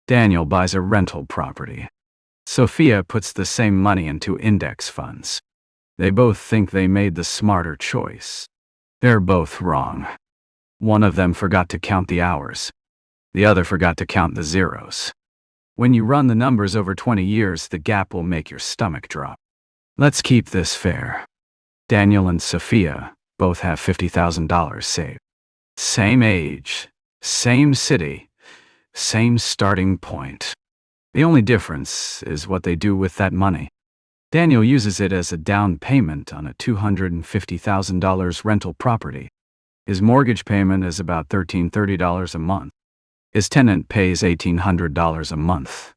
Daniel buys a rental property. Sophia puts the same money into index funds. They both think they made the smarter choice. They're both wrong. One of them forgot to count the hours. The other forgot to count the zeros. When you run the numbers over 20 years, the gap will make your stomach drop. Let's keep this fair. Daniel and Sophia both have $50,000 saved. Same age, same city, same starting point. The only difference is what they do with that money. Daniel uses it as a down payment on a $250,000 rental property. His mortgage payment is about $1,330 a month. His tenant pays $1,800 a month.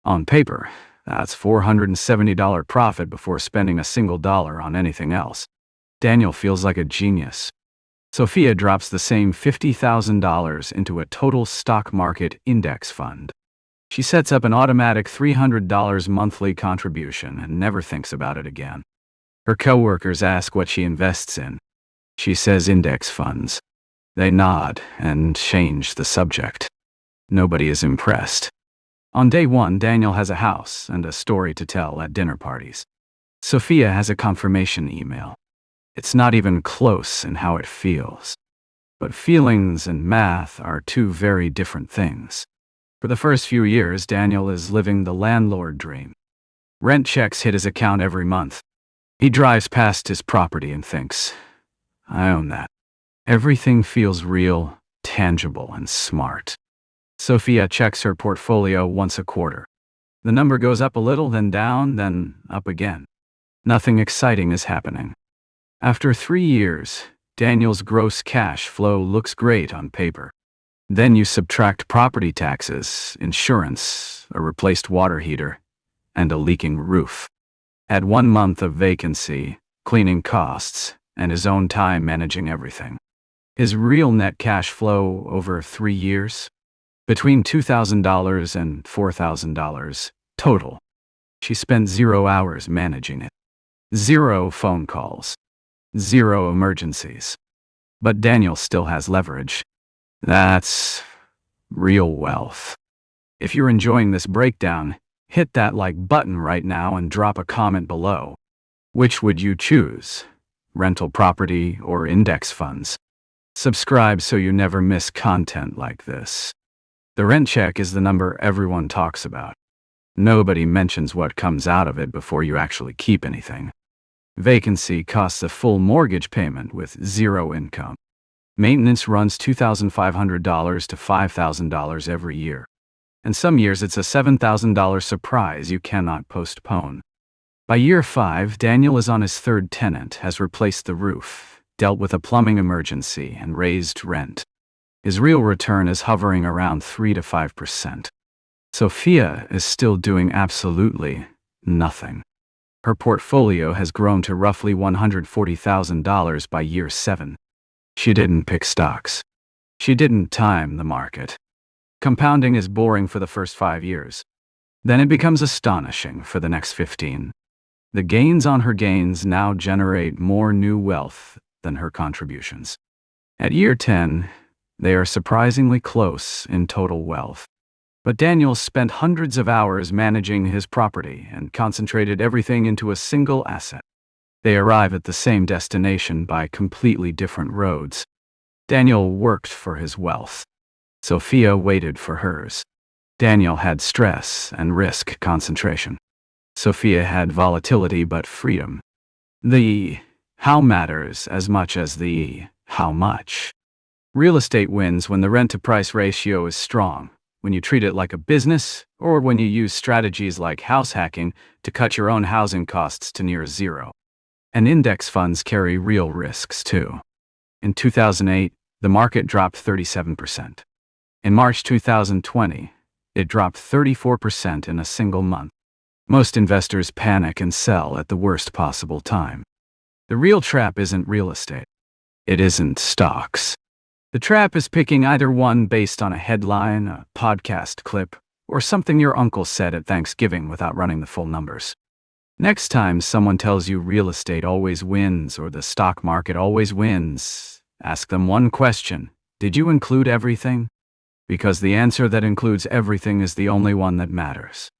On paper, that's $470 profit before spending a single dollar on anything else. Daniel feels like a genius. Sophia drops the same $50,000 into a total stock market index fund. She sets up an automatic $300 monthly contribution and never thinks about it again. Her coworkers ask what she invests in. She says index funds. They nod and change the subject. Nobody is impressed. On day one, Daniel has a house and a story to tell at dinner parties. Sophia has a confirmation email. It's not even close in how it feels. But feelings and math are two very different things. For the first few years, Daniel is living the landlord dream. Rent checks hit his account every month. He drives past his property and thinks, I own that. Everything feels real, tangible, and smart. Sophia checks her portfolio once a quarter. The number goes up a little, then down, then up again. Nothing exciting is happening. After 3 years, Daniel's gross cash flow looks great on paper. Then you subtract property taxes, insurance, a replaced water heater, and a leaking roof. Add 1 month of vacancy, cleaning costs, and his own time managing everything. His real net cash flow over 3 years? Between $2,000 and $4,000 total. She spent 0 hours managing it. 0 phone calls. 0 emergencies. But Daniel still has leverage. That's real wealth. If you're enjoying this breakdown, hit that like button right now and drop a comment below. Which would you choose? Rental property or index funds? Subscribe so you never miss content like this. The rent check is the number everyone talks about. Nobody mentions what comes out of it before you actually keep anything. Vacancy costs a full mortgage payment with 0 income. Maintenance runs $2,500 to $5,000 every year. And some years it's a $7,000 surprise you cannot postpone. By year 5, Daniel is on his 3rd tenant, has replaced the roof, dealt with a plumbing emergency, and raised rent. His real return is hovering around 3 to 5%. Sophia is still doing absolutely nothing. Her portfolio has grown to roughly $140,000 by year 7. She didn't pick stocks. She didn't time the market. Compounding is boring for the first 5 years. Then it becomes astonishing for the next 15. The gains on her gains now generate more new wealth than her contributions. At year 10, they are surprisingly close in total wealth. But Daniel spent hundreds of hours managing his property and concentrated everything into a single asset. They arrive at the same destination by completely different roads. Daniel worked for his wealth. Sophia waited for hers. Daniel had stress and risk concentration. Sophia had volatility but freedom. The how matters as much as the how much. Real estate wins when the rent-to-price ratio is strong, when you treat it like a business, or when you use strategies like house hacking to cut your own housing costs to near 0. And index funds carry real risks too. In 2008, the market dropped 37%. In March 2020, it dropped 34% in a single month. Most investors panic and sell at the worst possible time. The real trap isn't real estate. It isn't stocks. The trap is picking either one based on a headline, a podcast clip, or something your uncle said at Thanksgiving without running the full numbers. Next time someone tells you real estate always wins or the stock market always wins, ask them one question. Did you include everything? Because the answer that includes everything is the only one that matters.